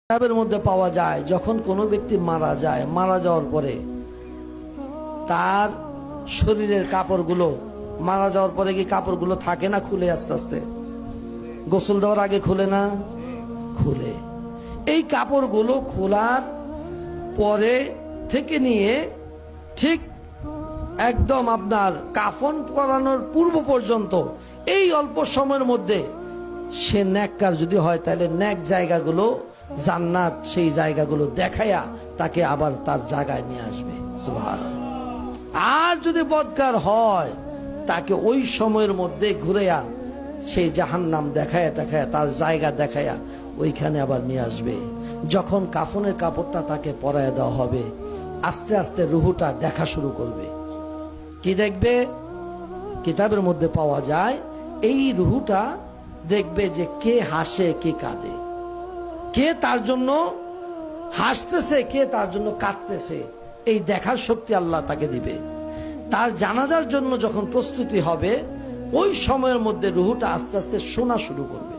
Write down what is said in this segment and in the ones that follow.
কিতাবের মধ্যে পাওয়া যায় যখন কোনো ব্যক্তি মারা যায়, মারা যাওয়ার পরে তার শরীরের কাপড়গুলো, মারা যাওয়ার পরে কি কাপড়গুলো থাকে না খুলে আস্তে আস্তে? গোসল দেওয়ার আগে খুলে না? খুলে। এই কাপড়গুলো খোলার পরে থেকে নিয়ে ঠিক একদম আপনার কাফন করানোর পূর্ব পর্যন্ত এই অল্প সময়ের মধ্যে সে নেককার যদি হয় তাহলে নেক জায়গাগুলো, জান্নাত সেই জায়গাগুলো দেখায়া তাকে আবার তার জায়গায় নিয়ে আসবে। সুবহানাল্লাহ। আর যদি বদকার হয় তাকে ওই সময়ের মধ্যে ঘুরেয়া সেই জাহান্নাম দেখায়া দেখায়া তার জায়গা দেখায়া ওইখানে আবার নিয়ে আসবে। যখন কাফনের কাপড়টা তাকে পরায় দেওয়া হবে, আস্তে আস্তে রুহুটা দেখা শুরু করবে। কি দেখবে? কিতাবের মধ্যে পাওয়া যায় এই রুহুটা দেখবে যে কে হাসে কে কাঁদে, কে তার জন্য হাসতেছে কে তার জন্য কাঁদতেছে, এই দেখার শক্তি আল্লাহ তাকে দিবে। তার জানাজার জন্য যখন প্রস্তুতি হবে ওই সময়ের মধ্যে রুহুটা আস্তে আস্তে শোনা শুরু করবে।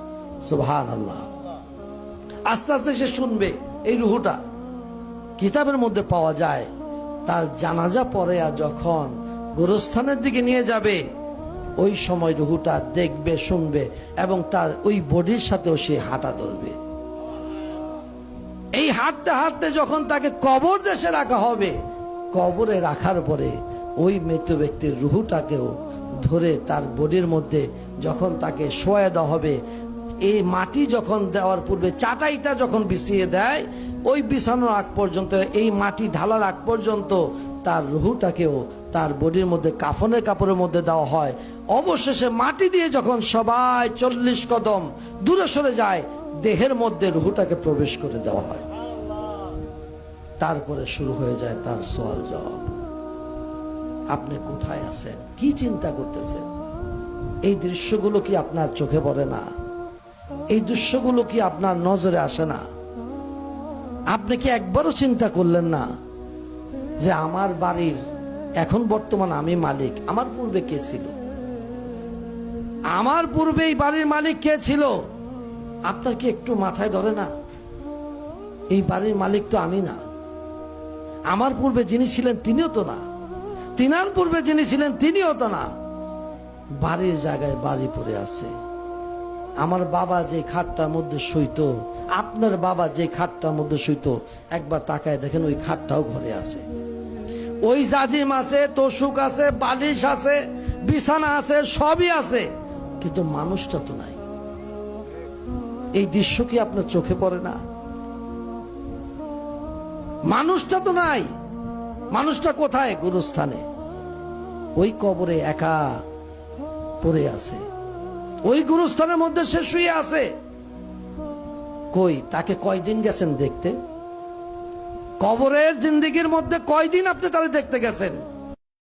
সুবহানাল্লাহ। আস্তে আস্তে সে শুনবে। এই রুহুটা কিতাবের মধ্যে পাওয়া যায় তার জানাজা পড়ে যখন গোরস্থানের দিকে নিয়ে যাবে ওই সময় রুহুটা দেখবে, শুনবে এবং তার ওই বডির সাথেও সে হাঁটা ধরবে। এই হাঁটতে হাঁটতে যখন তাকে কবর দেশে রাখা হবে, কবরে রাখার পরে ওই মৃত ব্যক্তির রুহুটাকেও ধরে তার বডির মধ্যে যখন তাকে শোয়া দেওয়া হবে, এই মাটি যখন দেওয়ার পূর্বে চাটাইটা যখন বিছিয়ে দেয়, ওই বিছানোর আগ পর্যন্ত, এই মাটি ঢালার আগ পর্যন্ত তার রুহুটাকেও তার বডির মধ্যে কাফনের কাপড়ের মধ্যে দেওয়া হয়। অবশেষে মাটি দিয়ে যখন সবাই 40 কদম দূরে সরে যায়, দেহের মধ্যে রুহুটাকে প্রবেশ করে দেওয়া হয়। তারপরে শুরু হয়ে যায় তার সওয়াল জবাব। আপনি কোথায় আছেন? কি চিন্তা করতেছেন? এই দৃশ্যগুলো কি আপনার চোখে পড়ে না? এই দৃশ্যগুলো কি আপনার নজরে আসে না? আপনি কি একবারও চিন্তা করলেন না যে আমার বাড়ির এখন বর্তমান আমি মালিক, আমার পূর্বে কে ছিল? আমার পূর্বে এই বাড়ির মালিক কে ছিল? আপনার কি একটু মাথায় ধরে না? এই বাড়ির মালিক তো আমি না। আমার পূর্বে যিনি ছিলেন তিনিও তো না, তিনার পূর্বে যিনি ছিলেন তিনিও তো না। বাড়ির জায়গায় বাড়ি পড়ে আছে। আমার বাবা যে খাটটার মধ্যে শুইতো, আপনার বাবা যে খাটটার মধ্যে শুইতো, একবার তাকায় দেখেন ওই খাটটাও ঘরে আছে। ওই জাজিম আছে, তোষক আছে, বালিশ আছে, বিছানা আছে, সবই আছে, কিন্তু মানুষটা তো নাই। এই দৃশ্য কি আপনার চোখে পড়ে না? মানুষটা তো নাই। মানুষটা কোথায়? গুরুস্থানে, ওই কবরে একা পড়ে আছে। ওই গুরুস্থানের মধ্যে সে শুয়ে আছে। কই তাকে কয়দিন গেছেন দেখতে? কবরের জিন্দেগির মধ্যে কয়দিন আপনি তারে দেখতে গেছেন?